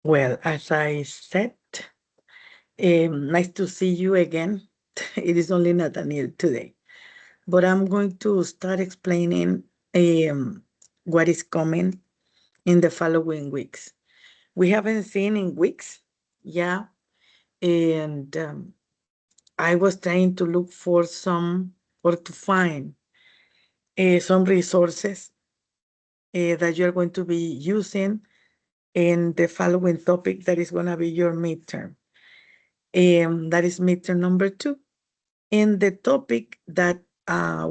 Well, as I said, nice to see you again. It is only Nathaniel today, but I'm going to start explaining what is coming in the following weeks. We haven't seen in weeks, yeah, and I was trying to look for some or to find some resources that you're going to be using in the following topic that is going to be your midterm. That is midterm number 2. And the topic that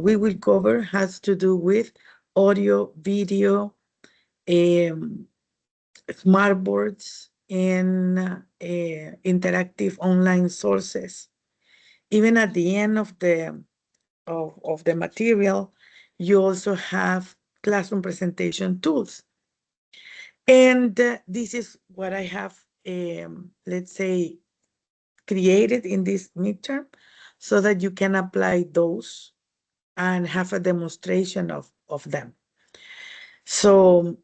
we will cover has to do with audio, video, um, smart boards, and interactive online sources. Even at the end of the material, you also have classroom presentation tools. And this is what I have, let's say, created in this midterm so that you can apply those and have a demonstration of them. So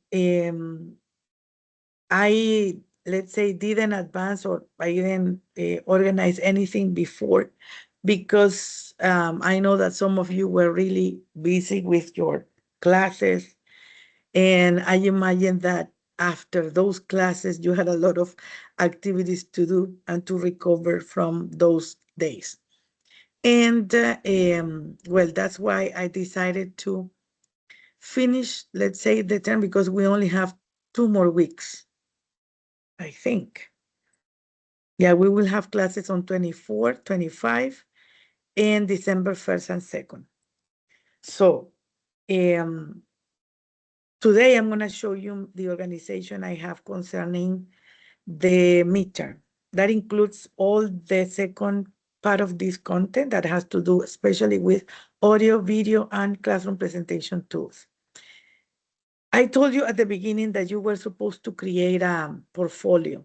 I, let's say, didn't advance or I didn't organize anything before because I know that some of you were really busy with your classes. And I imagine that after those classes, you had a lot of activities to do and to recover from those days. And well, that's why I decided to finish, let's say, the term because we only have 2 more weeks, I think. Yeah, we will have classes on 24, 25, and December 1st and 2nd. So today I'm going to show you the organization I have concerning the midterm. That includes all the second part of this content that has to do especially with audio, video, and classroom presentation tools. I told you at the beginning that you were supposed to create a portfolio,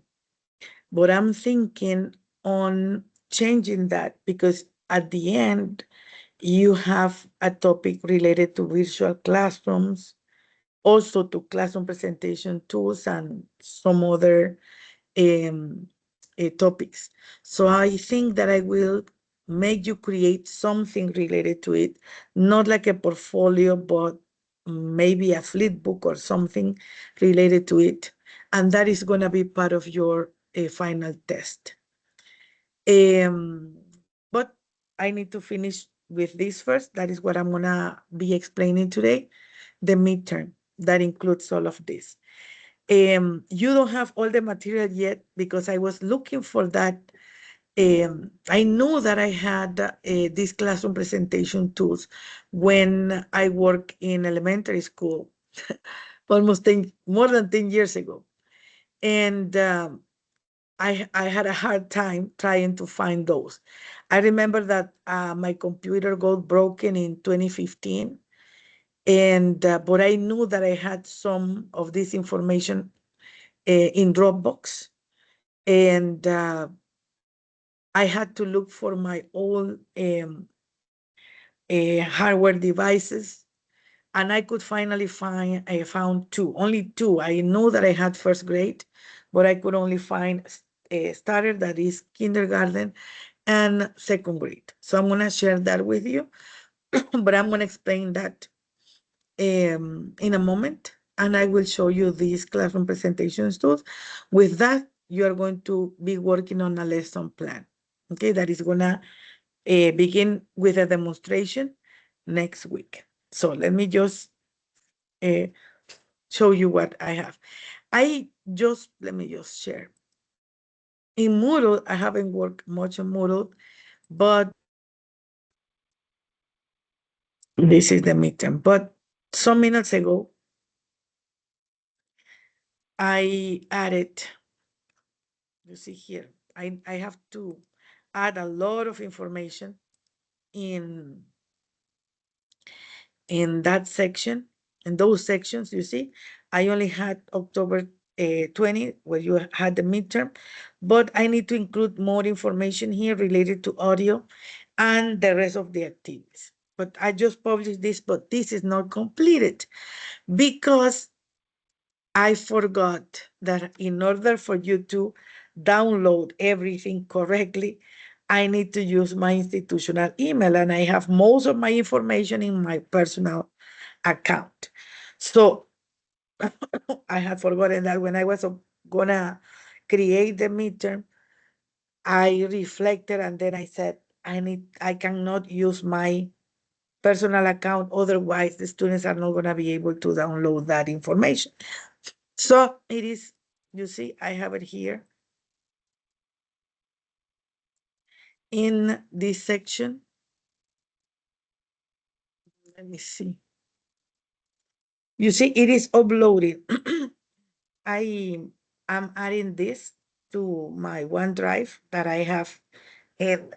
but I'm thinking on changing that because at the end, you have a topic related to virtual classrooms, also to classroom presentation tools and some other um, topics. So I think that I will make you create something related to it, not like a portfolio, but maybe a flip book or something related to it. And that is going to be part of your final test. Um, but I need to finish with this first. That is what I'm going to be explaining today, the midterm. That includes all of this. You don't have all the material yet because I was looking for that. I knew that I had these classroom presentation tools when I worked in elementary school, almost more than 10 years ago. And I had a hard time trying to find those. I remember that my computer got broken in 2015, and but I knew that I had some of this information in Dropbox, and I had to look for my old hardware devices, and I could finally find. I found two, only two. I know that I had first grade, but I could only find a starter, that is kindergarten, and second grade. So I'm gonna share that with you, but I'm gonna explain that in a moment, and I will show you these classroom presentations tools. With that, you are going to be working on a lesson plan. Okay, that is gonna begin with a demonstration next week. So let me just uh, show you what I have. Let me just share. In Moodle, I haven't worked much on Moodle, but this is the midterm. But some minutes ago, I added, you see here, I have to add a lot of information in that section, in those sections, you see. I only had October 20, where you had the midterm, but I need to include more information here related to audio and the rest of the activities. But I just published this, but this is not completed because I forgot that in order for you to download everything correctly, I need to use my institutional email, and I have most of my information in my personal account. So I had forgotten that when I was gonna create the midterm, I reflected and then I said, I cannot use my personal account, otherwise the students are not gonna be able to download that information. So it is, you see, I have it here in this section. Let me see. You see, it is uploaded. I am adding this to my OneDrive that I have in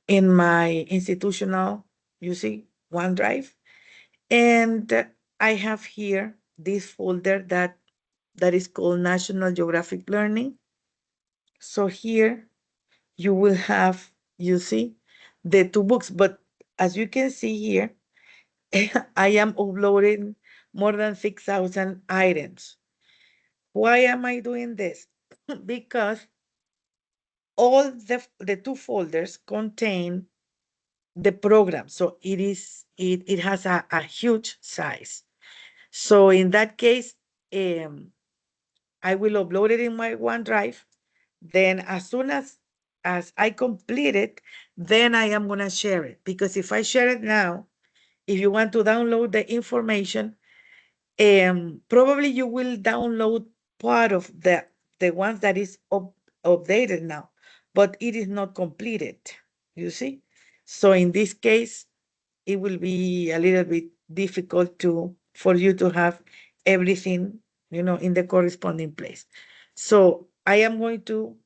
my institutional, you see, OneDrive. And I have here this folder that is called National Geographic Learning. So here you will have, you see, the two books. But as you can see here, I am uploading more than 6,000 items. Why am I doing this? Because all the two folders contain the program. So it has a huge size. So in that case, I will upload it in my OneDrive. Then as soon as I complete it, then I am gonna share it. Because if I share it now, if you want to download the information, probably you will download part of the ones that is updated now, but it is not completed, you see? So in this case, it will be a little bit difficult for you to have everything, in the corresponding place. So I am going to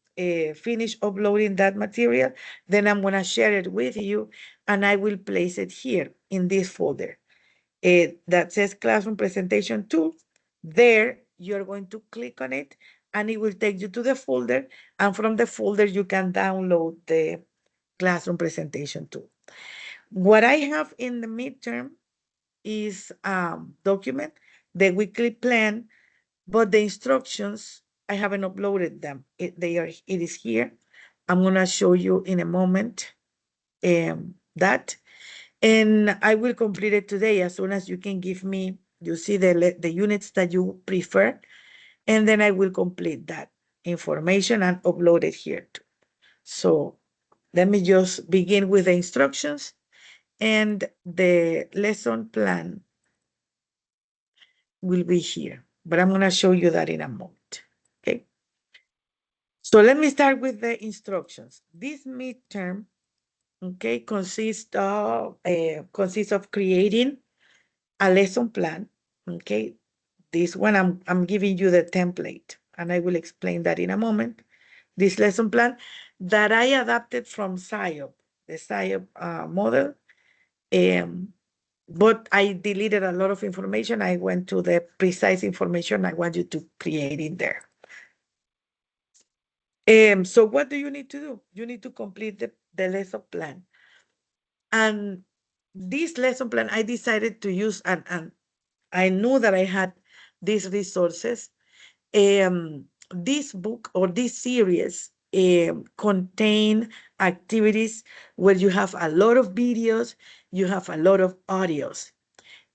finish uploading that material, then I'm going to share it with you, and I will place it here in this folder that says Classroom Presentation Tool. There, you're going to click on it, and it will take you to the folder, and from the folder, you can download the Classroom Presentation Tool. What I have in the midterm is document, the weekly plan, but the instructions, I haven't uploaded them. It is here. I'm gonna show you in a moment that, and I will complete it today as soon as you can give me, you see the units that you prefer, and then I will complete that information and upload it here too. So let me just begin with the instructions and the lesson plan will be here, but I'm going to show you that in a moment. Okay. So let me start with the instructions. This midterm, okay, consists of creating a lesson plan. Okay. This one, I'm giving you the template, and I will explain that in a moment. This lesson plan that I adapted from SIOP, the SIOP model. But I deleted a lot of information. I went to the precise information I want you to create in there. So what do you need to do? You need to complete the lesson plan. And this lesson plan, I decided to use, and I knew that I had these resources. This book or this series contain activities where you have a lot of videos, you have a lot of audios.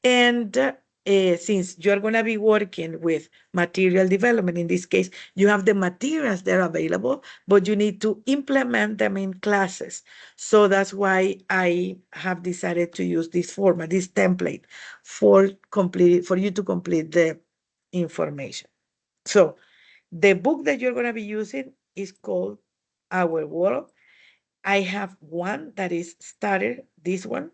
And since you're going to be working with material development, in this case, you have the materials that are available, but you need to implement them in classes. So that's why I have decided to use this format, this template for you to complete the information. So the book that you're going to be using is called Our World. I have one that is started, this one,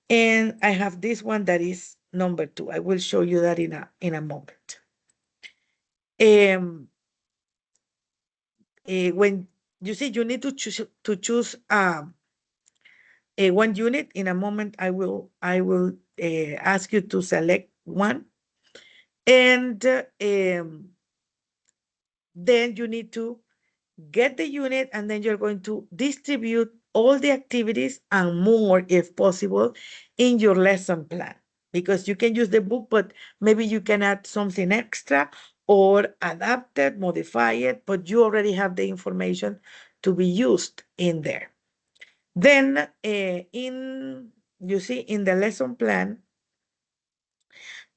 and I have this one that is number 2. I will show you that in a moment. When you see, you need to choose one unit. In a moment, I will ask you to select one, and then you need to get the unit, and then you're going to distribute all the activities and more, if possible, in your lesson plan. because you can use the book, but maybe you can add something extra or adapt it, modify it, but you already have the information to be used in there. Then you see in the lesson plan,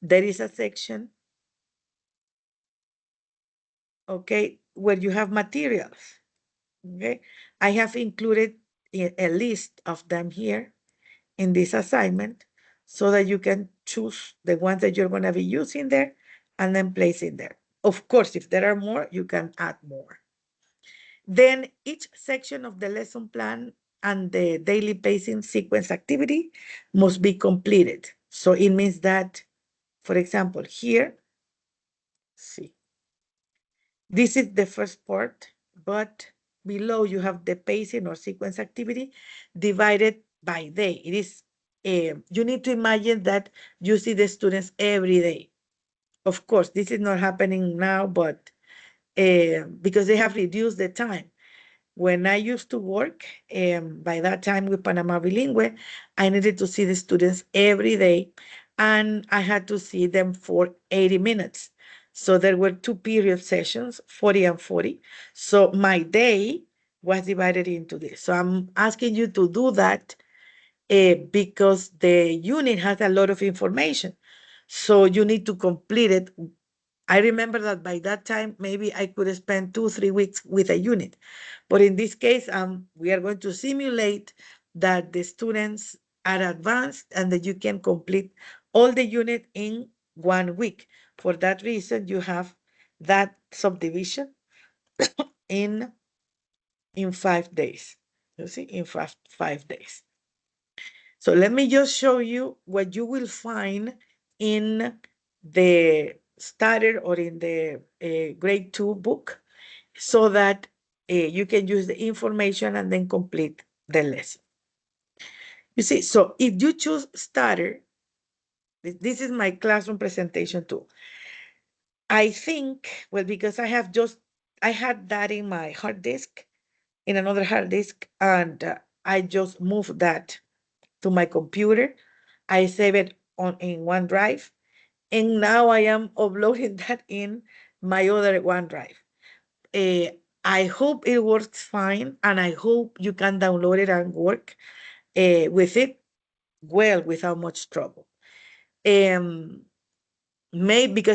there is a section, okay, where you have materials, okay? I have included a list of them here in this assignment so that you can choose the ones that you're going to be using there and then place in there. Of course, if there are more, you can add more. Then each section of the lesson plan and the daily pacing sequence activity must be completed. So it means that, for example, here, see, this is the first part, but below you have the pacing or sequence activity divided by day. It is, you need to imagine that you see the students every day. Of course, this is not happening now, but because they have reduced the time. When I used to work, by that time with Panama Bilingual, I needed to see the students every day, and I had to see them for 80 minutes. So there were 2 period sessions, 40 and 40. So my day was divided into this. So I'm asking you to do that because the unit has a lot of information. So you need to complete it. I remember that by that time, maybe I could spend 2-3 weeks with a unit. But in this case, we are going to simulate that the students are advanced and that you can complete all the unit in 1 week. For that reason, you have that subdivision in 5 days. You see, in 5 days. So let me just show you what you will find in the starter or in the grade 2 book so that you can use the information and then complete the lesson. You see, so if you choose starter, this is my classroom presentation tool. I think, well, because I had that in my hard disk, in another hard disk, and I just moved that to my computer. I save it in OneDrive, and now I am uploading that in my other OneDrive. I hope it works fine, and I hope you can download it and work with it well without much trouble. Because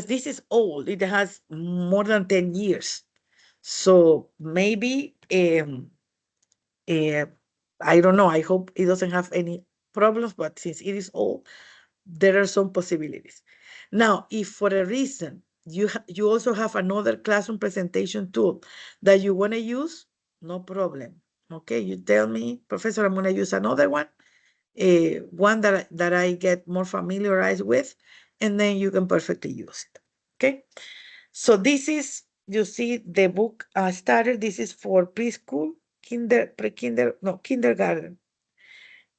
this is old, it has more than 10 years. So maybe I don't know. I hope it doesn't have any problems, but since it is old, there are some possibilities. Now, if for a reason you also have another classroom presentation tool that you want to use, no problem. Okay, you tell me, Professor, I'm going to use another one, one that I get more familiarized with, and then you can perfectly use it. Okay, so this is, you see the book starter. This is for preschool, kindergarten.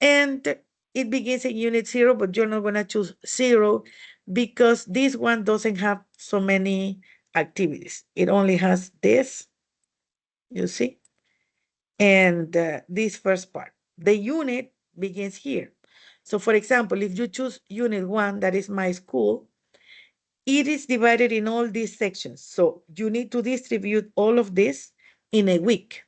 And it begins in unit 0, but you're not going to choose 0 because this one doesn't have so many activities. It only has this, you see, and this first part. The unit begins here. So for example, if you choose unit 1, that is my school, it is divided in all these sections. So you need to distribute all of this in a week.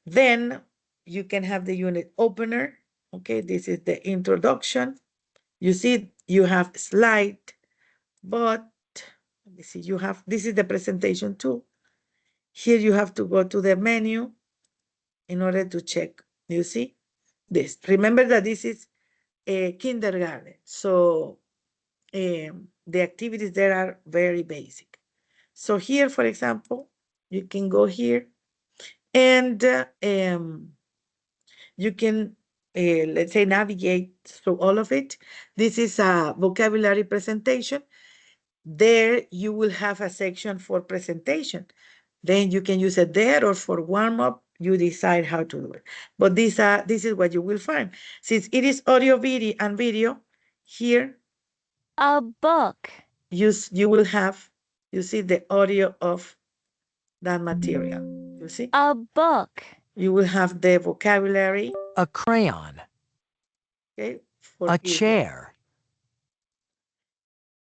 Then you can have the unit opener. Okay, this is the introduction. You see, you have slide, but let me see, this is the presentation tool. Here you have to go to the menu in order to check. You see this. Remember that this is a kindergarten. So the activities there are very basic. So here, for example, you can go here and you can, let's say, navigate through all of it. This is a vocabulary presentation. There you will have a section for presentation. Then you can use it there, or for warm-up, you decide how to do it. But this is what you will find. Since it is audio, video, and video, here A book. you will have, you see the audio of that material. You see? A book. You will have the vocabulary, A crayon. okay, for A idiom. chair.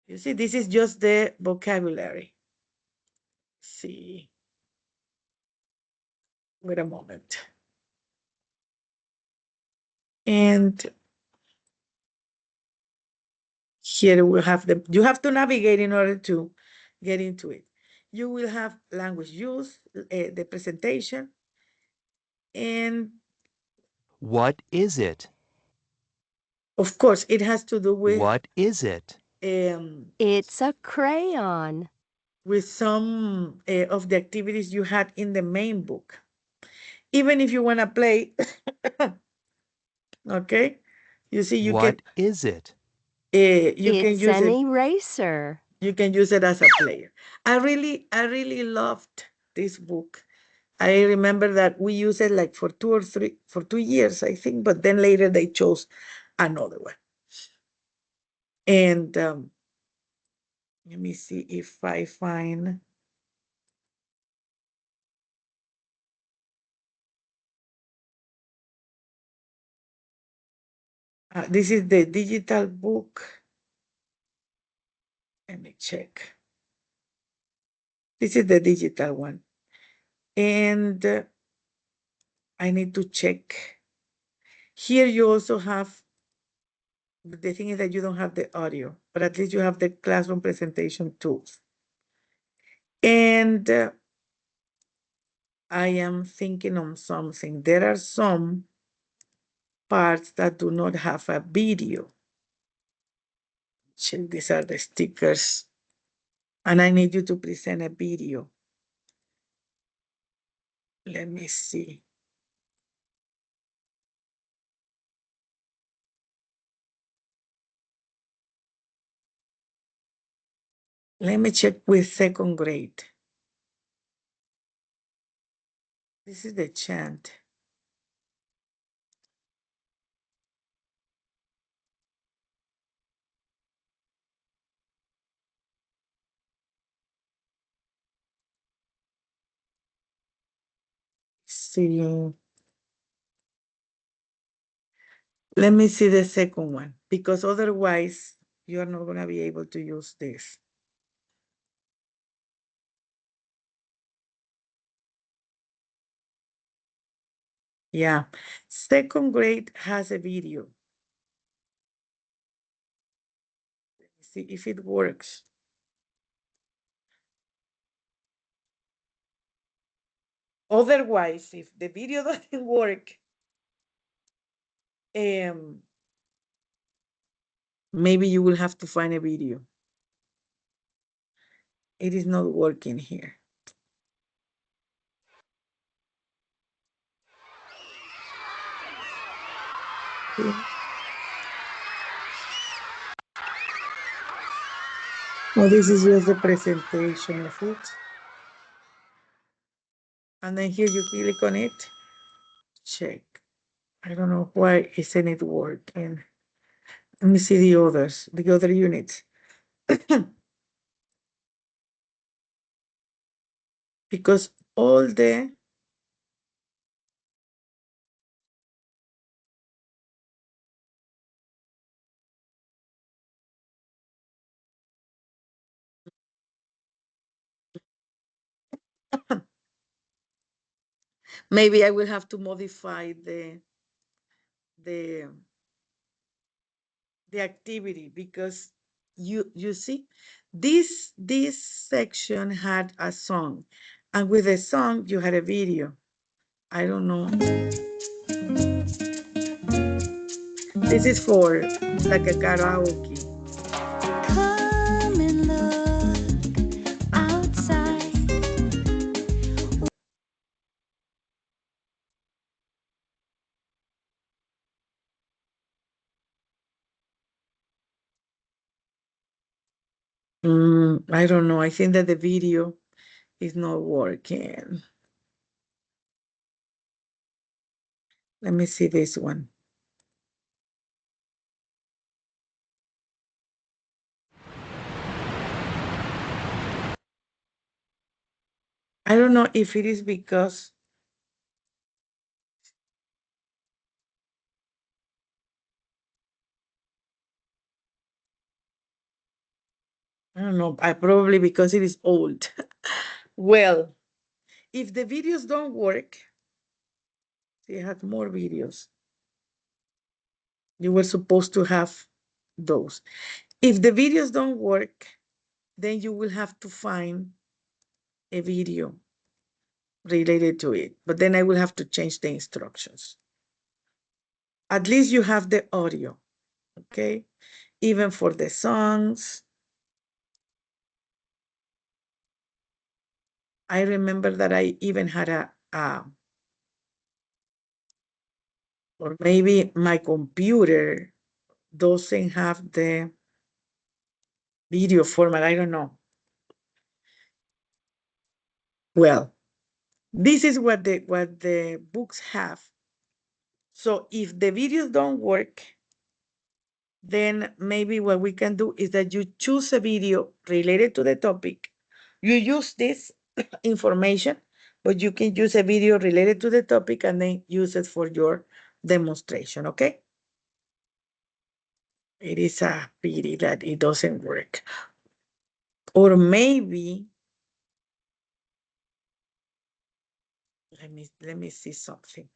You see, this is just the vocabulary. See, wait a moment. And here we have you have to navigate in order to get into it. You will have language use, the presentation, and What is it? of course, it has to do What is it? It's a crayon. with some of the activities you had in the main book. Even if you want to play, okay, you see, you What is it? you can It's use an it. eraser. You can use it as a player. I really loved this book. I remember that we used it like for 2 years, I think, but then later they chose another one. And let me see if I find. This is the digital book. Let me check. This is the digital one. And I need to check. Here you also have, the thing is that you don't have the audio, but at least you have the classroom presentation tools. And I am thinking on something. There are some parts that do not have a video. Check, these are the stickers. And I need you to present a video. Let me see. Let me check with second grade. This is the chant. See. Let me see the second one, because otherwise you are not going to be able to use this. Yeah, second grade has a video. Let me see if it works. Otherwise, if the video doesn't work, maybe you will have to find a video. It is not working here. Well, this is just the presentation of it. And then here you click on it. Check. I don't know why isn't it working. Let me see the others, the other units. Because all the maybe I will have to modify the activity, because you see this section had a song, and with the song you had a video. I don't know. This is for like a karaoke. Come and look outside. I don't know. I think that the video is not working. Let me see this one. I don't know if it is because I don't know, I probably because it is old. Well, if the videos don't work, they had more videos. You were supposed to have those. If the videos don't work, then you will have to find a video related to it. But then I will have to change the instructions. At least you have the audio, okay? Even for the songs. I remember that I even had or maybe my computer doesn't have the video format. I don't know. Well, this is what the books have. So if the videos don't work, then maybe what we can do is that you choose a video related to the topic. You use this information, but you can use a video related to the topic and then use it for your demonstration, okay? It is a pity that it doesn't work. Or maybe, let me see something.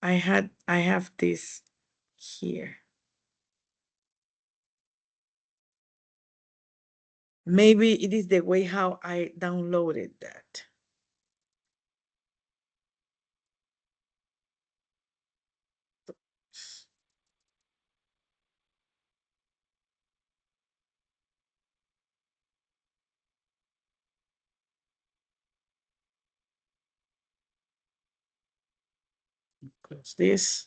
I have this here. Maybe it is the way how I downloaded that. Close this.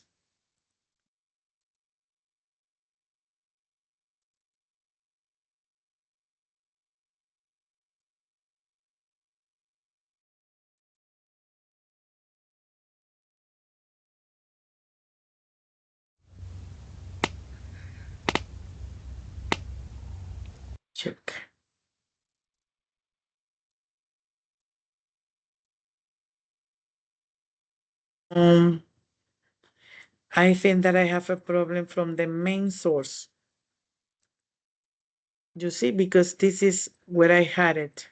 Check. I think that I have a problem from the main source. You see, because this is where I had it.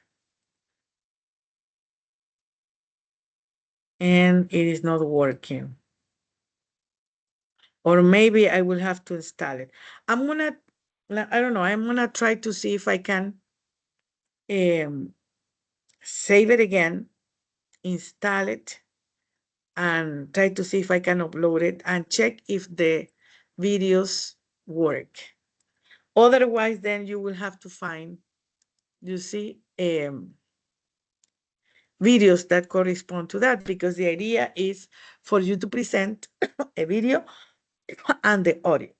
And it is not working. Or maybe I will have to install it. I don't know, I'm gonna try to see if I can save it again, install it, and try to see if I can upload it and check if the videos work. Otherwise, then you will have to find, you see, videos that correspond to that, because the idea is for you to present a video and the audio.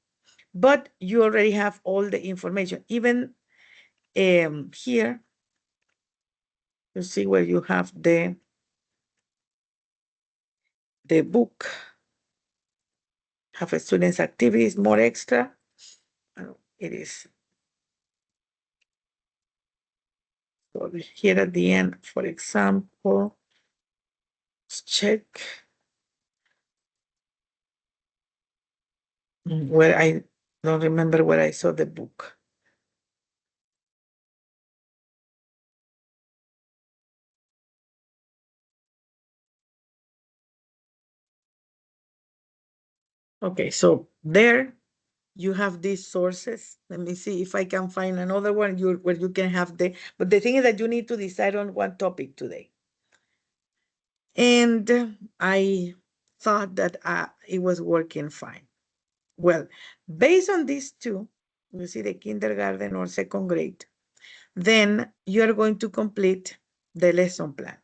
But you already have all the information. Even here, you see where you have the book, have a student's activities, more extra. It is. So here at the end, for example, let's check where I don't remember where I saw the book. Okay, so there you have these sources. Let me see if I can find another one where you can have but the thing is that you need to decide on one topic today. And I thought that it was working fine. Well, based on these two, you see the kindergarten or second grade, then you are going to complete the lesson plan.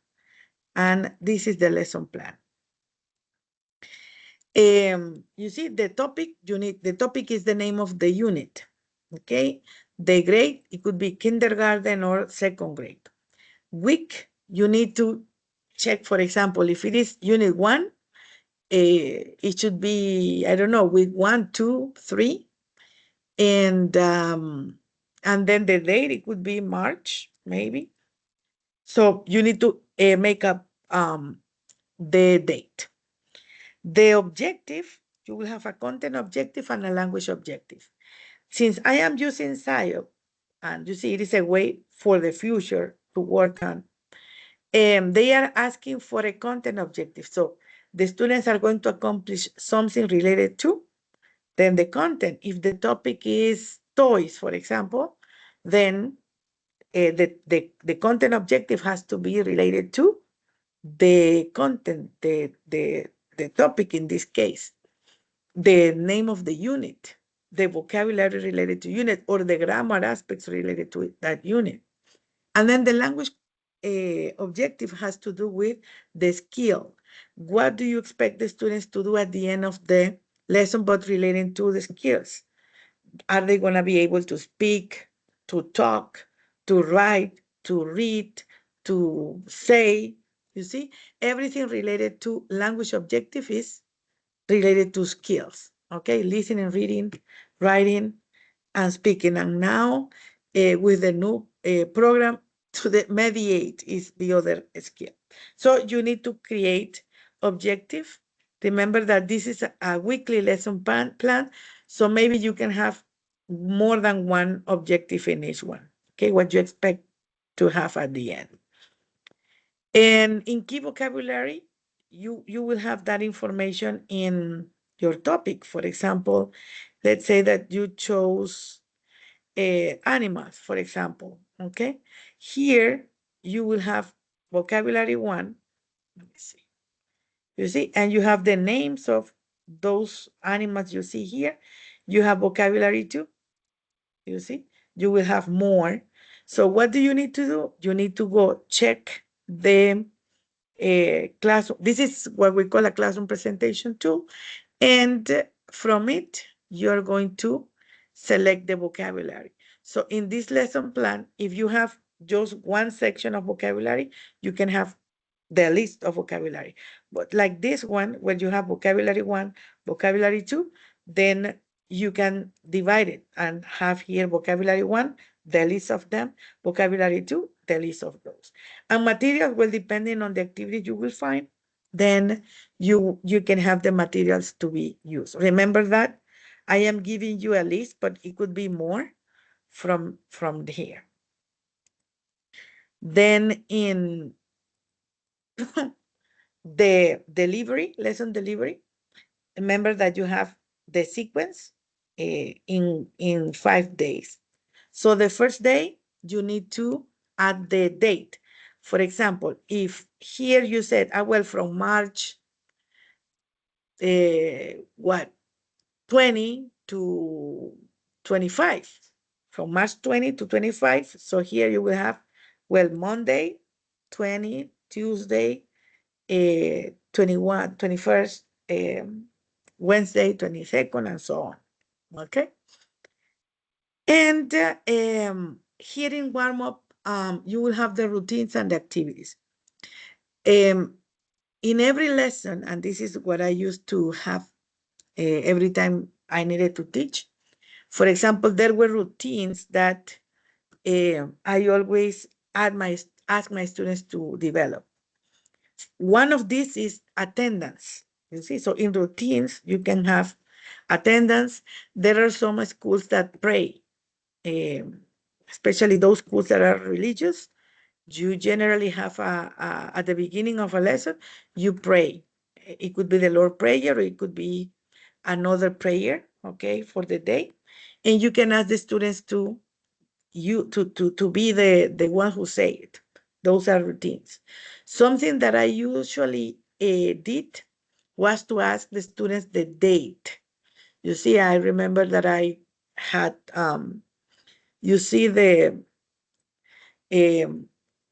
And this is the lesson plan. You see the topic, the topic is the name of the unit, okay? The grade, it could be kindergarten or second grade. Week, you need to check, for example, if it is unit 1, it should be, I don't know, week 1, 2, 3. And then the date, it could be March, maybe. So you need to make up the date. The objective, you will have a content objective and a language objective. Since I am using SIOP, And you see, it is a way for the future to work on. They are asking for a content objective. So the students are going to accomplish something related to then the content. If the topic is toys, for example, then the content objective has to be related to the content, the topic in this case, the name of the unit, the vocabulary related to unit, or the grammar aspects related to that unit. And then the language objective has to do with the skill. What do you expect the students to do at the end of the lesson, but relating to the skills? Are they going to be able to speak, to talk, to write, to read, to say? You see, everything related to language objective is related to skills. Okay, listening, reading, writing, and speaking. And now with the new program, to the mediate is the other skill. So you need to create objective. Remember that this is a weekly lesson plan. So maybe you can have more than one objective in each one. Okay, what you expect to have at the end. And in key vocabulary, you will have that information in your topic. For example, let's say that you chose animals, for example, okay? Here, you will have vocabulary 1, let me see. You see, and you have the names of those animals you see here. You have vocabulary 2, you see? You will have more. So what do you need to do? You need to go check the classroom. This is what we call a classroom presentation tool. And from it, you're going to select the vocabulary. So in this lesson plan, if you have just one section of vocabulary, you can have the list of vocabulary. But like this one, where you have vocabulary 1, vocabulary 2, then you can divide it and have here vocabulary 1, the list of them, vocabulary 2, the list of those. And materials, well, depending on the activity you will find, then you can have the materials to be used. Remember that I am giving you a list, but it could be more from here. Then in the delivery, lesson delivery, remember that you have the sequence in 5 days. So the first day, you need to add the date. For example, if here you said, well, from March, 20 to 25, from March 20 to 25. So here you will have, well, Monday, 20, Tuesday, 21, 21st, Wednesday, 22nd, and so on. Okay. And here in warm up, you will have the routines and the activities. In every lesson, and this is what I used to have every time I needed to teach. For example, there were routines that I always ask my students to develop. One of these is attendance. You see, so in routines, you can have attendance. There are some schools that pray, especially those schools that are religious. You generally have at the beginning of a lesson, you pray. It could be the Lord Prayer, or it could be another prayer, okay, for the day. And you can ask the students to be the one who say it. Those are routines. Something that I usually did was to ask the students the date. You see, I remember that I had, you see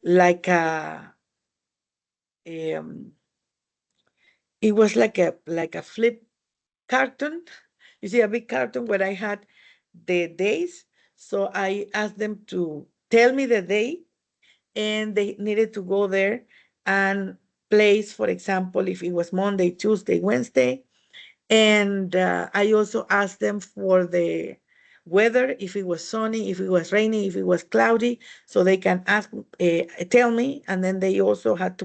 like a, it was like a flip carton. You see, a big carton where I had the days. So I asked them to tell me the day, and they needed to go there and place, for example, if it was Monday, Tuesday, Wednesday. And I also asked them for the weather, if it was sunny, if it was rainy, if it was cloudy, so they can tell me. And then they also had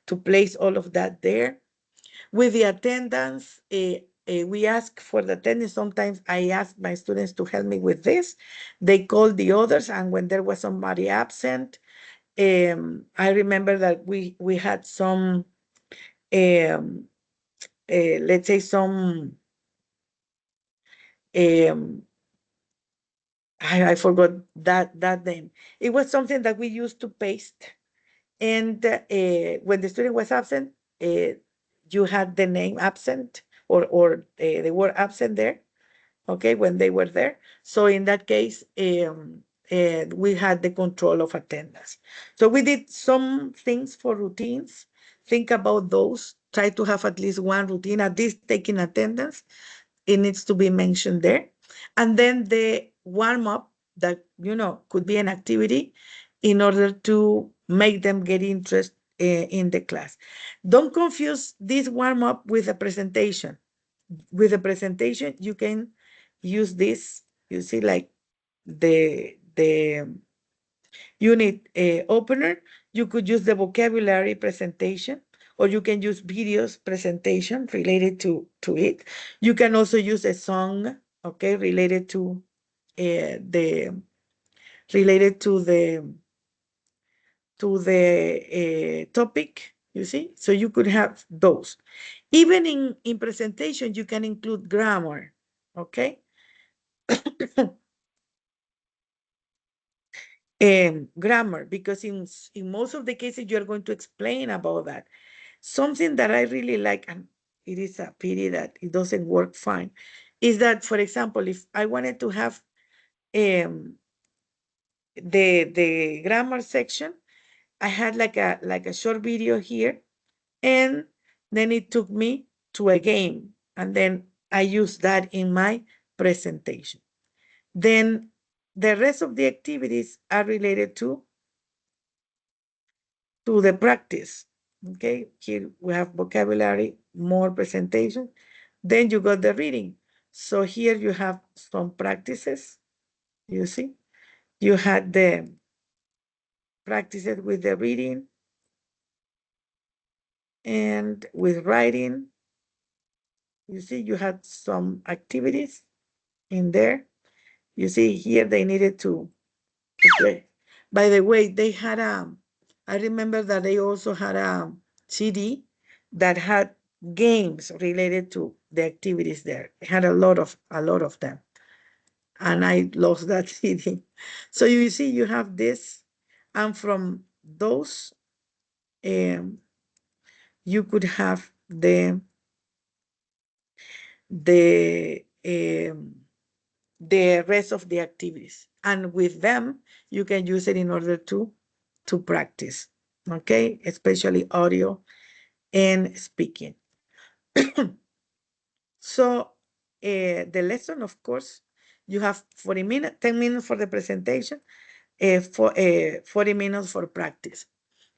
to place all of that there. With the attendance, we ask for the attendance. Sometimes I ask my students to help me with this. They call the others, and when there was somebody absent, I remember that we had some, let's say some, I forgot that name. It was something that we used to paste, and when the student was absent, you had the name absent or the word absent there, okay, when they were there. So in that case, we had the control of attendance. So we did some things for routines. Think about those. Try to have at least one routine, at least taking attendance. It needs to be mentioned there. And then the warm up that, could be an activity in order to make them get interest in the class. Don't confuse this warm up with a presentation. With a presentation, you can use this, you see, like the unit opener. You could use the vocabulary presentation, or you can use videos presentation related to it. You can also use a song, okay, related to the topic, you see. So you could have those. Even in presentation, you can include grammar, okay. Grammar, because in most of the cases you're going to explain about that. Something that I really like, and it is a pity that it doesn't work fine, is that, for example, if I wanted to have the grammar section, I had like a short video here, and then it took me to a game, and then I used that in my presentation. Then the rest of the activities are related to the practice. Okay, here we have vocabulary, more presentation. Then you got the reading. So here you have some practices. You see, you had the practices with the reading and with writing. You see, you had some activities in there. You see here they needed to play. By the way, they had I remember that they also had a CD that had games related to the activities there. It had a lot of them. And I lost that CD. So you see, you have this, and from those, you could have the rest of the activities, and with them you can use it in order to practice, okay, especially audio and speaking. So the lesson, of course, you have 40 minutes, 10 minutes for the presentation, 40 minutes for practice.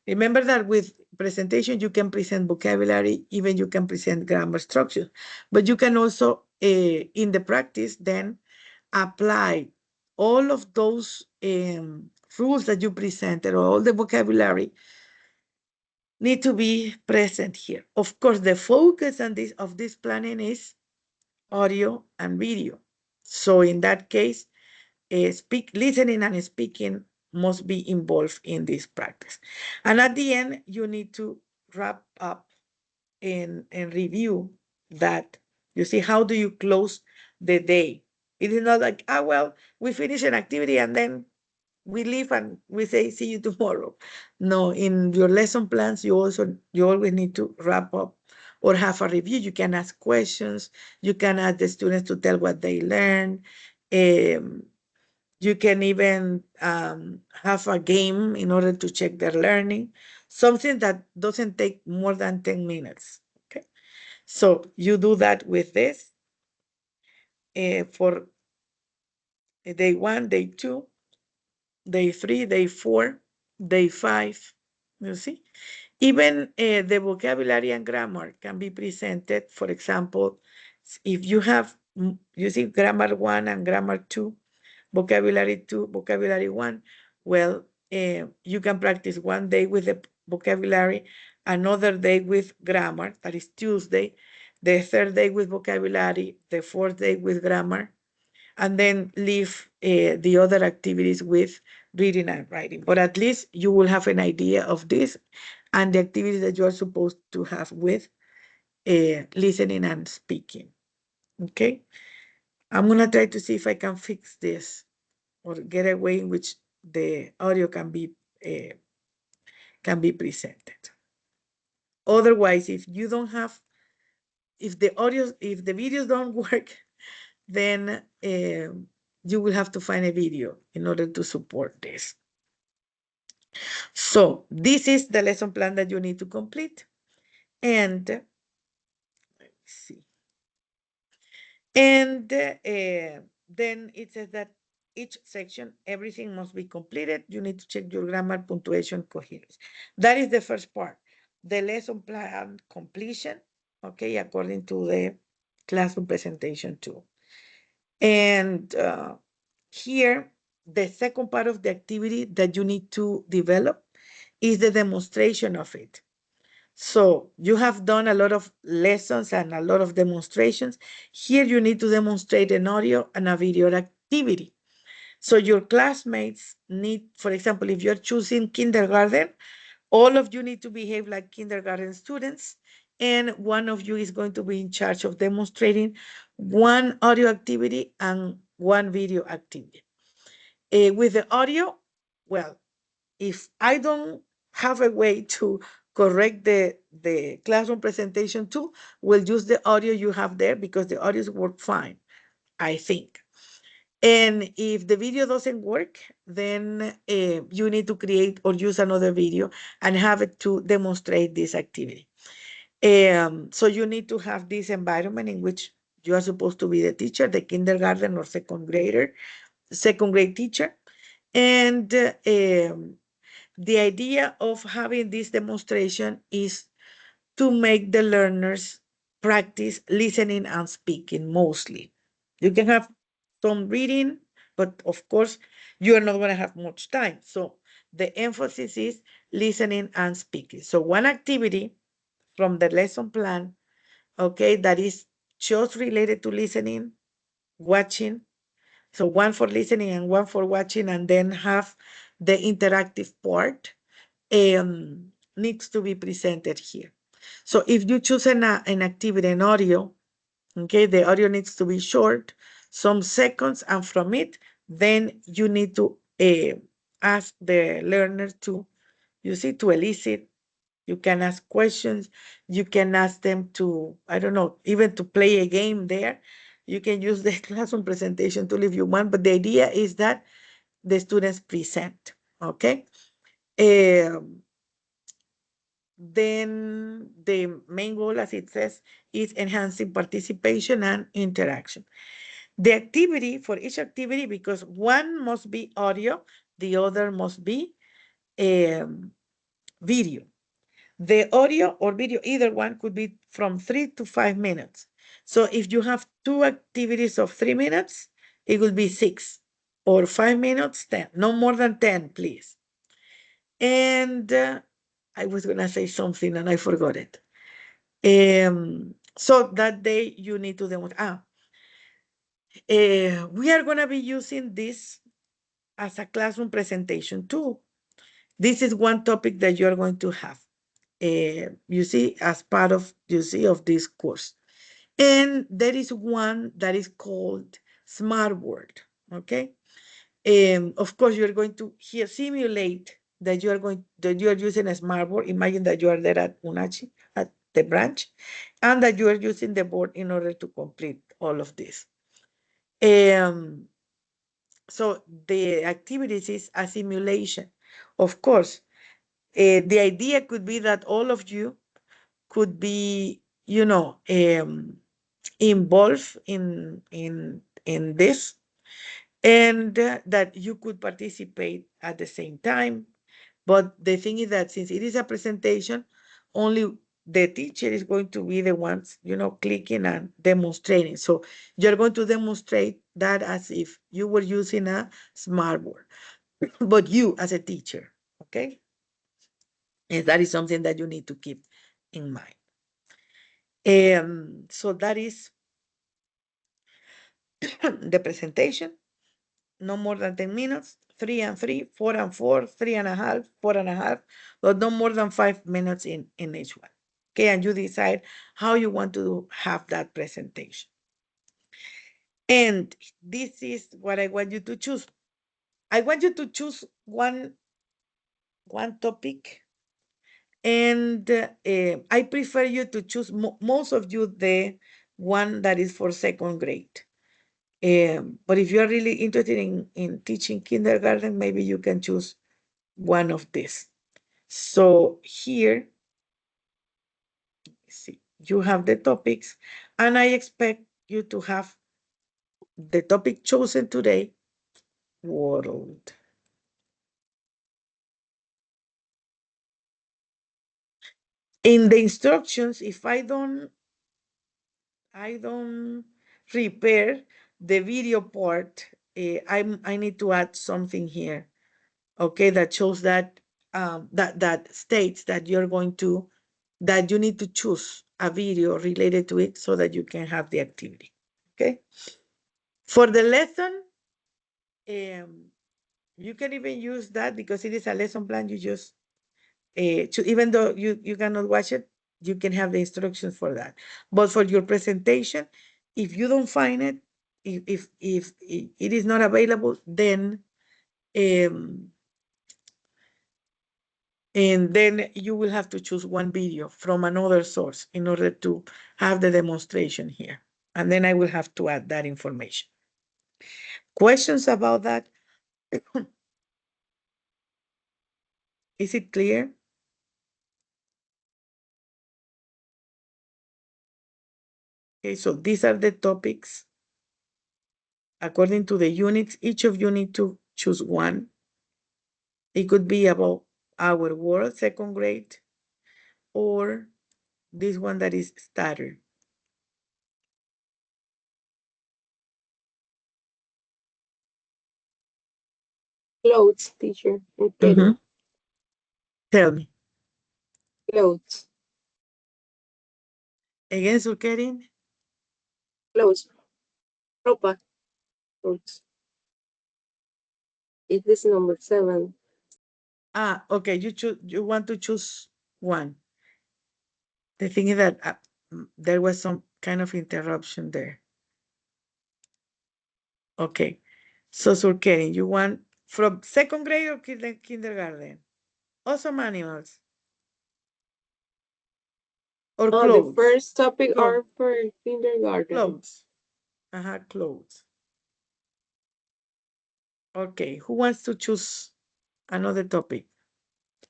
Remember that with presentation, you can present vocabulary, even you can present grammar structure, but you can also, in the practice, then apply all of those rules that you presented, or all the vocabulary need to be present here. Of course, the focus on of this planning is audio and video. So in that case, listening and speaking must be involved in this practice. And at the end, you need to wrap up and review that. You see, how do you close the day? It is not like, well, we finish an activity and then we leave and we say, see you tomorrow. No, in your lesson plans, you always need to wrap up or have a review. You can ask questions. You can ask the students to tell what they learned. You can even have a game in order to check their learning, something that doesn't take more than 10 minutes. Okay, so you do that with this for day 1, day 2, day 3, day 4, day 5. You see, even the vocabulary and grammar can be presented. For example, if you have, you see, grammar 1 and grammar 2, vocabulary 2, vocabulary 1, well, you can practice one day with the vocabulary, another day with grammar, that is Tuesday. the third day with vocabulary, the fourth day with grammar, and then leave the other activities with reading and writing. But at least you will have an idea of this and the activities that you are supposed to have with listening and speaking. Okay, I'm gonna try to see if I can fix this or get a way in which the audio can be presented. Otherwise, if you don't have, if the videos don't work, then you will have to find a video in order to support this. So this is the lesson plan that you need to complete. And let me see. And then it says that each section, everything must be completed. You need to check your grammar, punctuation, coherence. That is the first part. The lesson plan completion, okay, according to the classroom presentation too. And here, the second part of the activity that you need to develop is the demonstration of it. So you have done a lot of lessons and a lot of demonstrations. Here you need to demonstrate an audio and a video activity. So your classmates need, for example, if you're choosing kindergarten, all of you need to behave like kindergarten students, and one of you is going to be in charge of demonstrating one audio activity and one video activity. With the audio, well, if I don't have a way to correct the classroom presentation too, we'll use the audio you have there because the audios work fine, I think. And if the video doesn't work, then you need to create or use another video and have it to demonstrate this activity. So you need to have this environment in which you are supposed to be the teacher, the kindergarten or second grade teacher. And the idea of having this demonstration is to make the learners practice listening and speaking mostly. You can have some reading, but of course, you are not going to have much time. So the emphasis is listening and speaking. So one activity from the lesson plan, okay, that is just related to listening, watching. So one for listening and one for watching, and then have the interactive part needs to be presented here. So if you choose an activity in audio, okay, the audio needs to be short, some seconds, and from it, then you need to ask the learner to, you see, to elicit. You can ask questions. You can ask them to, I don't know, even to play a game there. You can use the classroom presentation tool if you want, but the idea is that the students present, okay? Then the main goal, as it says, is enhancing participation and interaction. The activity, for each activity, because one must be audio, the other must be video. The audio or video, either one, could be from 3 to 5 minutes. So if you have two activities of 3 minutes, it will be 6, or 5 minutes, 10, no more than 10, please. And I was gonna say something and I forgot it. So that day you need to demonstrate. We are gonna be using this as a classroom presentation too. This is one topic that you're going to have, you see, as part of, you see, of this course. And there is one that is called Smartboard, okay? Of course, you're going to here simulate that you are using a Smartboard. Imagine that you are there at UNACHI, at the branch, and that you are using the board in order to complete all of this. So the activities is a simulation. Of course, the idea could be that all of you could be, you know, involved in this, and that you could participate at the same time. But the thing is that since it is a presentation, only the teacher is going to be the ones, you know, clicking and demonstrating. So you're going to demonstrate that as if you were using a Smartboard, but you as a teacher, okay? And that is something that you need to keep in mind. So that is the presentation. No more than 10 minutes, 3 and 3, 4 and 4, 3.5, 4.5, but no more than 5 minutes in each one. Okay, and you decide how you want to have that presentation. And this is what I want you to choose. I want you to choose one topic, and I prefer you to choose most of you the one that is for second grade. But if you're really interested in teaching kindergarten, maybe you can choose one of these. So here, see, you have the topics, and I expect you to have the topic chosen today, world. In the instructions, if I don't prepare the video part, I need to add something here, okay, that shows that that states that that you need to choose a video related to it so that you can have the activity. Okay. For the lesson, you can even use that because it is a lesson plan. You just even though you cannot watch it, you can have the instructions for that. But for your presentation, if you don't find it, if it is not available, then and then you will have to choose one video from another source in order to have the demonstration here. And then I will have to add that information. Questions about that? Is it clear? Okay, so these are the topics. According to the units, each of you need to choose one. It could be about our world, second grade, or this one that is starter. Clothes, teacher. Okay. Tell me. Clothes. Again, Sulkerin? Clothes. Ropa. Clothes. It is number 7. Ah, okay. You want to choose one. The thing is that there was some kind of interruption there. Okay. So, Sulkerin, you want from second grade or kindergarten? Awesome animals. Or Oh, clothes? the first topic Clothes. are for kindergarten. Clothes. Clothes. Okay, who wants to choose another topic?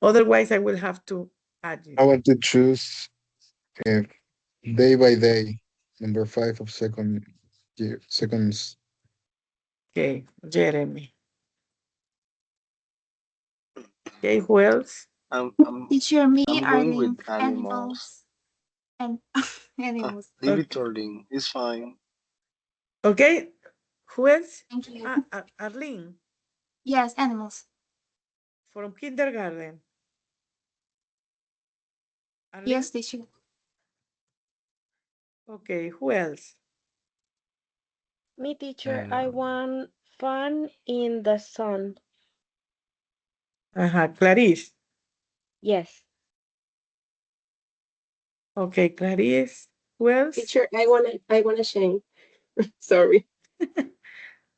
Otherwise, I will have to add you. I want to choose day by day, number 5 of seconds. Okay, Jeremy. Okay, who else? Teacher, me I'm are going with named animals. And animals. Leave it Okay. to Arlene. It's fine. Okay, who else? Thank you. Arlene, Yes, animals. from kindergarten. Arlene? Yes, teacher. Okay, who else? Me, teacher, I want fun in the sun. Clarice. Yes. Okay, Clarice. Who else? Teacher, I wanna shame. Sorry.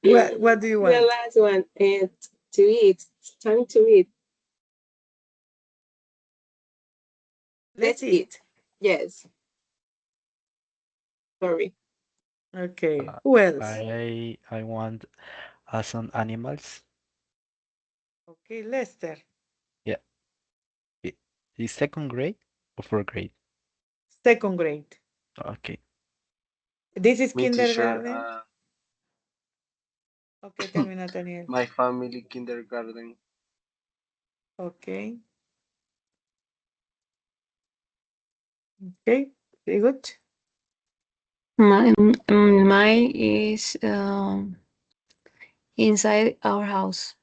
What do you want? The last one, and to eat. It's time to eat. Let's eat. Yes. Sorry. Okay, who else? I want some animals. Okay, Lester. Is second grade or fourth grade? Second grade. Okay. This is Me, teacher, kindergarten. Okay, tell me, Nathaniel. my family kindergarten. Okay. Okay, very good. Mine is inside our house.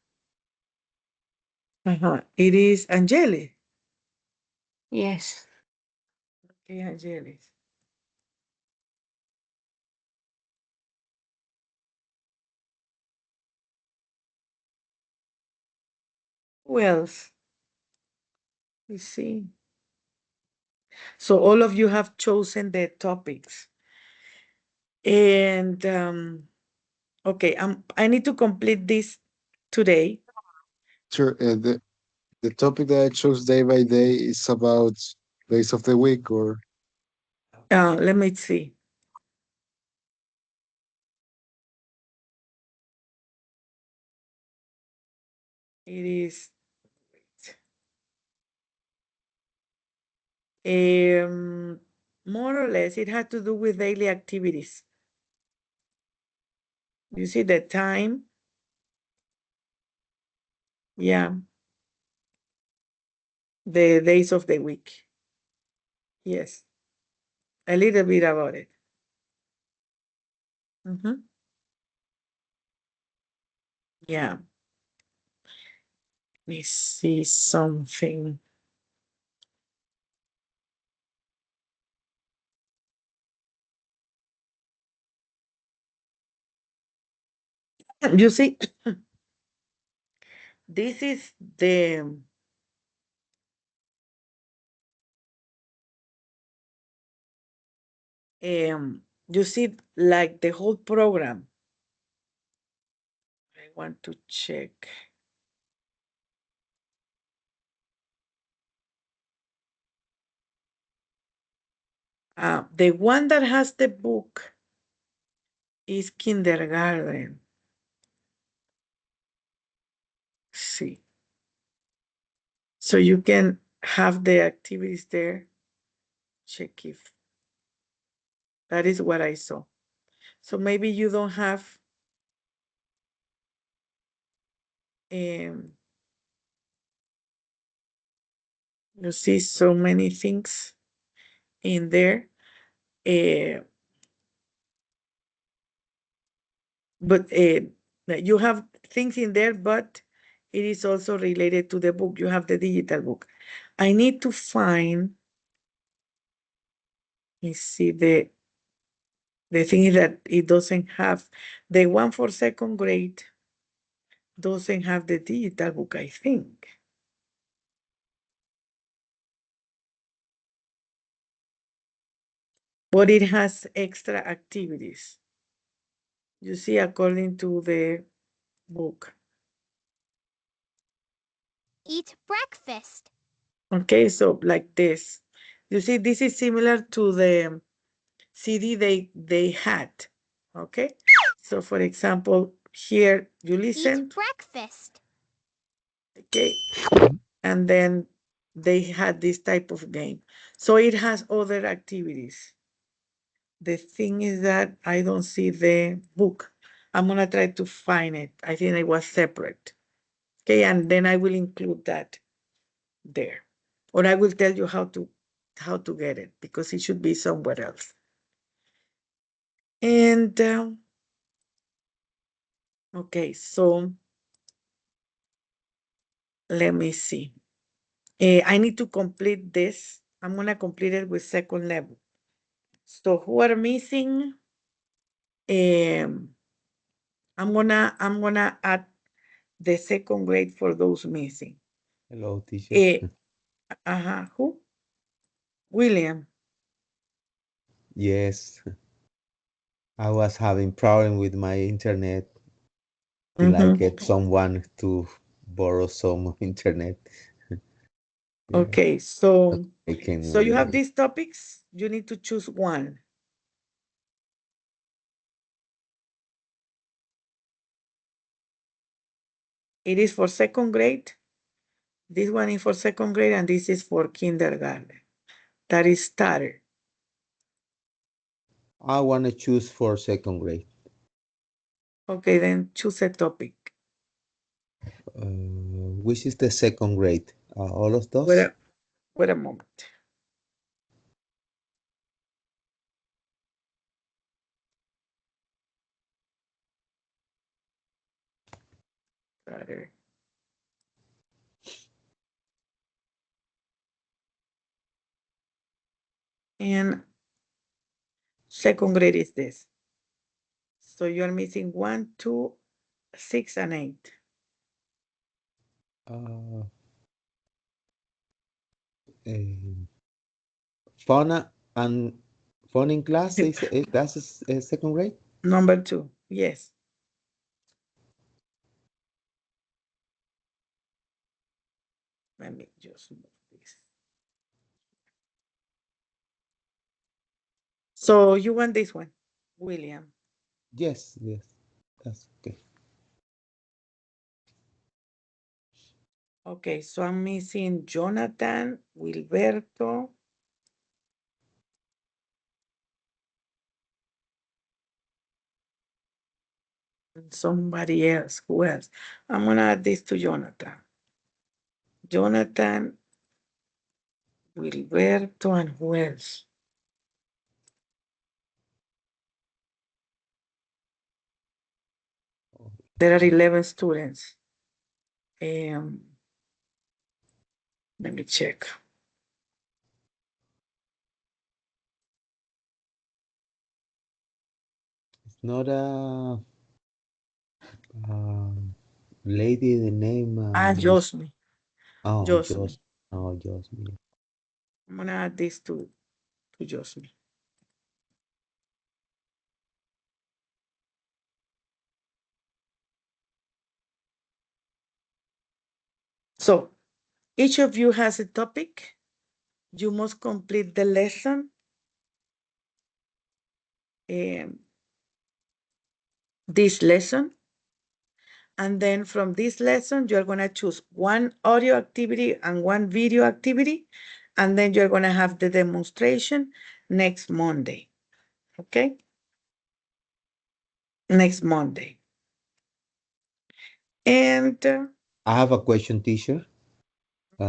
It is Angeli. Yes. Okay, Angelis. Who else? You see. So all of you have chosen the topics. And okay, I need to complete this today. Sure. The topic that I chose day by day is about days of the week, or Let me see. It is more or less, it had to do with daily activities. You see the time? Yeah. The days of the week. Yes. A little bit about it. Yeah. Let me see something. You see, this is the you see, like the whole program. I want to check. The one that has the book is kindergarten. See. So you can have the activities there. Check if that is what I saw. So maybe you don't have you see so many things in there. But you have things in there, but it is also related to the book. You have the digital book. I need to find, let me see, the thing is that it doesn't have, the one for second grade doesn't have the digital book, I think. But it has extra activities. You see, according to the book. Eat breakfast. Okay, so like this. You see, this is similar to the CD they had. Okay, so for example, here you listen. Eat breakfast. Okay, and then they had this type of game. So it has other activities. The thing is that I don't see the book. I'm gonna try to find it. I think it was separate. Okay, and then I will include that there. Or I will tell you how to get it, because it should be somewhere else. And okay, so let me see. I need to complete this. I'm gonna complete it with second level. So who are missing? I'm gonna add the second grade for those missing. Hello, teacher. Who? William. Yes, I was having problem with my internet till I get someone to borrow some internet. Yeah, Okay, so I can you have work. these topics. You need to choose one. It is for second grade. This one is for second grade, and this is for kindergarten. That is starter. I want to choose for second grade. Okay, then choose a topic. Which is the second grade? All of those? Wait a moment. Starter. And second grade is this. So you are missing 1, 2, 6, and 8. Uh, Fun and fun in class is second grade. Number 2, yes. Let me just move this. So you want this one, William? Yes, that's okay. Okay, so I'm missing Jonathan, Wilberto. And somebody else. Who else? I'm gonna add this to Jonathan. Jonathan, Wilberto, and who else? There are 11 students. Let me check. It's not a lady. The name. Josme. Oh, Josme. Josme. I'm gonna add this to Josme. So each of you has a topic. You must complete the lesson. This lesson. And then from this lesson, you're going to choose one audio activity and one video activity. And then you're going to have the demonstration next Monday. Okay? Next Monday. And I have a question, teacher.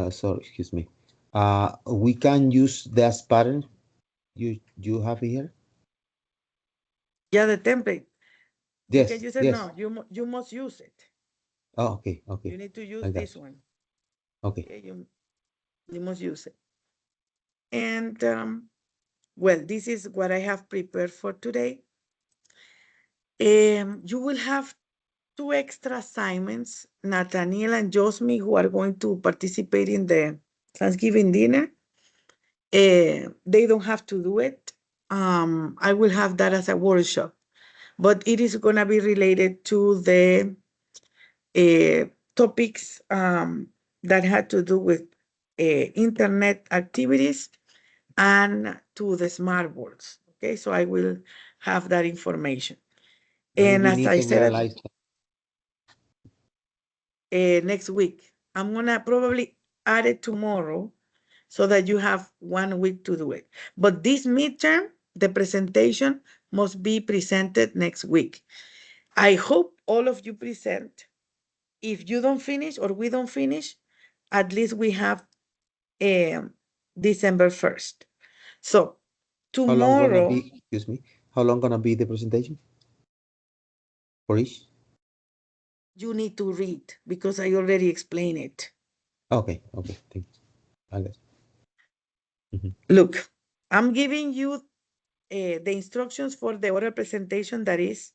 Sorry, excuse me. We can use this pattern you have here. yeah, the template. Yes, You can use it. yes. No, you must use it. Oh, okay, okay. You need to use I got this you. one. Okay. Okay, you must use it. And well, this is what I have prepared for today. You will have 2 extra assignments, Nathaniel and Josme, who are going to participate in the Thanksgiving dinner. They don't have to do it. I will have that as a workshop, but it is going to be related to the topics that had to do with internet activities and to the smart boards. Okay, so I will have that information. When And we as need I to said, realize next week, I'm gonna probably add it tomorrow so that you have 1 week to do it. But this midterm, the presentation must be presented next week. I hope all of you present. If you don't finish or we don't finish, at least we have December 1st. So how long gonna tomorrow, be, excuse me, how long gonna be the presentation for each? you need to read because I already explained it. Okay, thank you. I got you. Look, I'm giving you the instructions for the oral presentation that is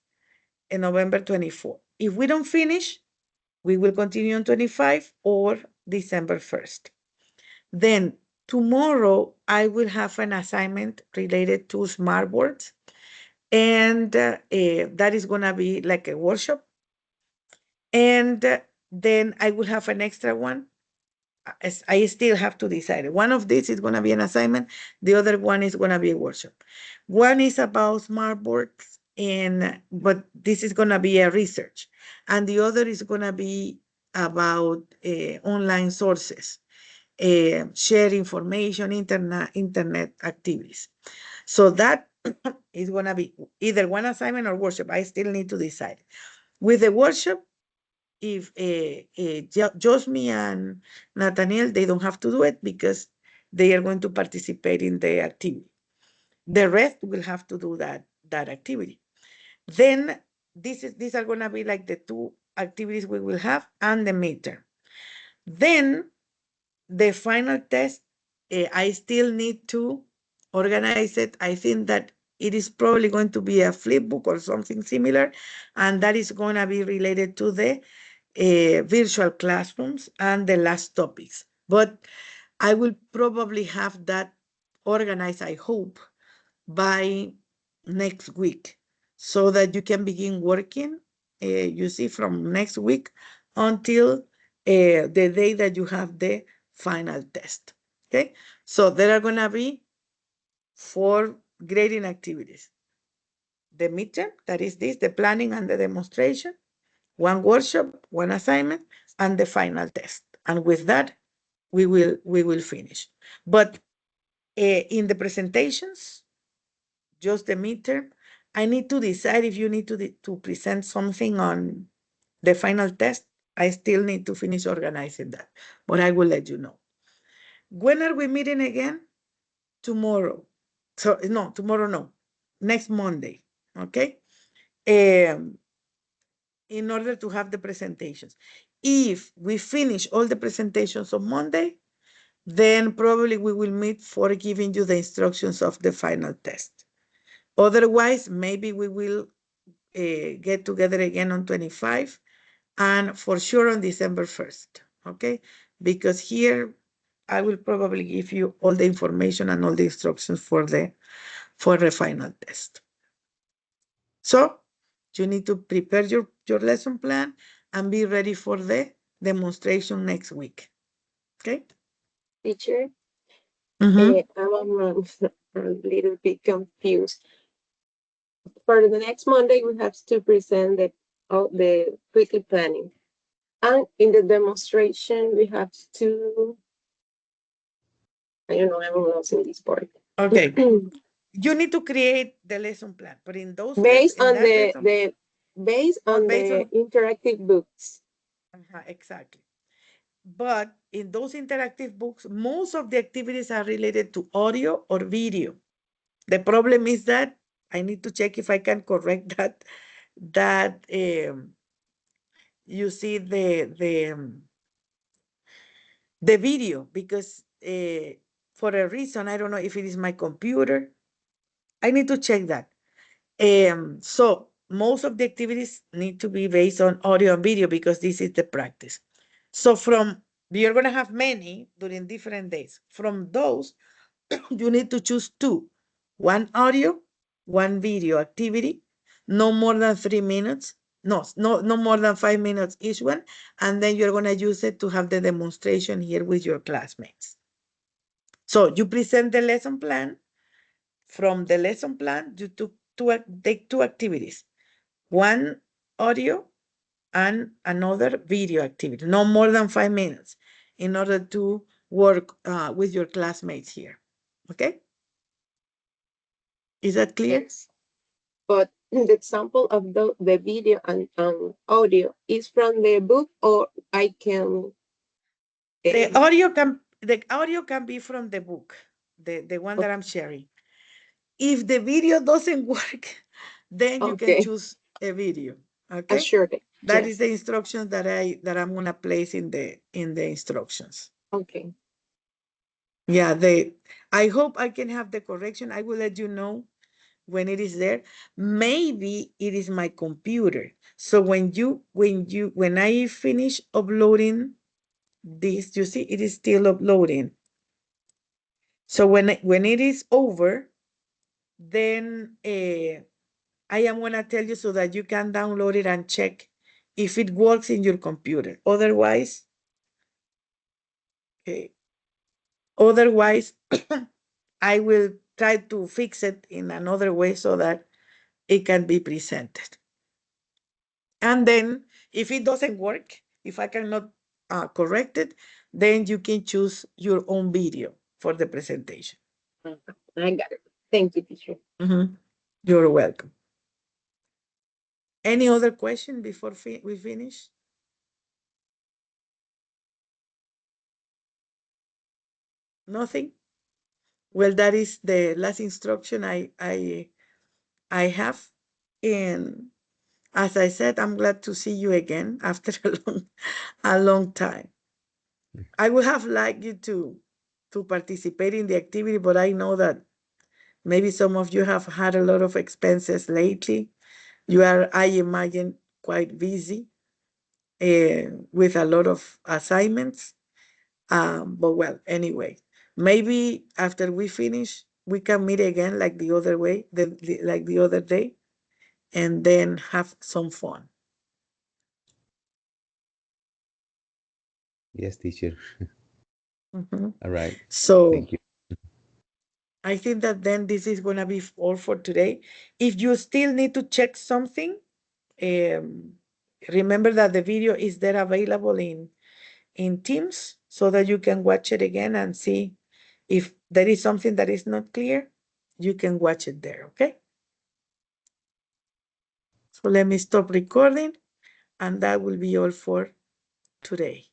in November 24. If we don't finish, we will continue on 25 or December 1st. Then tomorrow, I will have an assignment related to smart boards. And that is going to be like a workshop. And then I will have an extra one. I still have to decide. One of these is going to be an assignment. The other one is going to be a workshop. One is about smart boards, but this is going to be a research. And the other is going to be about online sources, share information, internet activities. So that is going to be either one assignment or workshop. I still need to decide. With the workshop, if Josme and Nathaniel, they don't have to do it because they are going to participate in the activity. The rest will have to do that activity. Then these are going to be like the 2 activities we will have and the midterm. Then the final test, I still need to organize it. I think that it is probably going to be a flip book or something similar, and that is going to be related to the virtual classrooms and the last topics. But I will probably have that organized, I hope, by next week so that you can begin working, you see, from next week until the day that you have the final test. Okay, so there are going to be 4 grading activities. The midterm, that is this, the planning and the demonstration, 1 workshop, 1 assignment, and the final test. And with that, we will finish. But in the presentations, just the midterm, I need to decide if you need to present something on the final test. I still need to finish organizing that, but I will let you know. When are we meeting again? Tomorrow. So no, tomorrow no, next Monday, okay? In order to have the presentations. If we finish all the presentations on Monday, then probably we will meet for giving you the instructions of the final test. Otherwise, maybe we will get together again on 25 and for sure on December 1st, okay? Because here I will probably give you all the information and all the instructions for the final test. So you need to prepare your lesson plan and be ready for the demonstration next week, okay? Teacher, Mhm. I'm a little bit confused. For the next Monday, we have to present the weekly planning. And in the demonstration, we have to, I don't know, I'm lost in this part. Okay. You need to create the lesson plan, but in those Based on based on the interactive books. exactly. But in those interactive books, most of the activities are related to audio or video. The problem is that I need to check if I can correct that you see the video, because for a reason, I don't know if it is my computer. I need to check that. So most of the activities need to be based on audio and video because this is the practice. So you're going to have many during different days. From those, you need to choose 2, 1 audio, 1 video activity, no more than 3 minutes. No more than 5 minutes each one. And then you're going to use it to have the demonstration here with your classmates. So you present the lesson plan. From the lesson plan, you take 2 activities, 1 audio and another video activity, no more than 5 minutes, in order to work with your classmates here. Okay? Is that clear? Yes. But the example of the video and audio is from the book, or I can. The audio can be from the book, the one that I'm sharing. If the video doesn't work, then you can choose a video. Okay. Sure. That is the instructions that I'm gonna place in the instructions. Okay. Yeah, I hope I can have the correction. I will let you know when it is there. Maybe it is my computer. So when I finish uploading this, you see it is still uploading. So when it is over, then I am gonna tell you so that you can download it and check if it works in your computer. Otherwise, I will try to fix it in another way so that it can be presented. And then if it doesn't work, if I cannot correct it, then you can choose your own video for the presentation. I got it. Thank you, teacher. You're welcome. Any other question before we finish? Nothing? Well, that is the last instruction I have. And as I said, I'm glad to see you again after a long time. I would have liked you to participate in the activity, but I know that maybe some of you have had a lot of expenses lately. You are, I imagine, quite busy. with a lot of assignments. But well, anyway, maybe after we finish, we can meet again like the other way, like the other day, and then have some fun. Yes, teacher. Mhm. All right. So Thank you. I think that then this is gonna be all for today. If you still need to check something, remember that the video is there available in Teams so that you can watch it again and see if there is something that is not clear, you can watch it there, okay? So let me stop recording, and that will be all for today.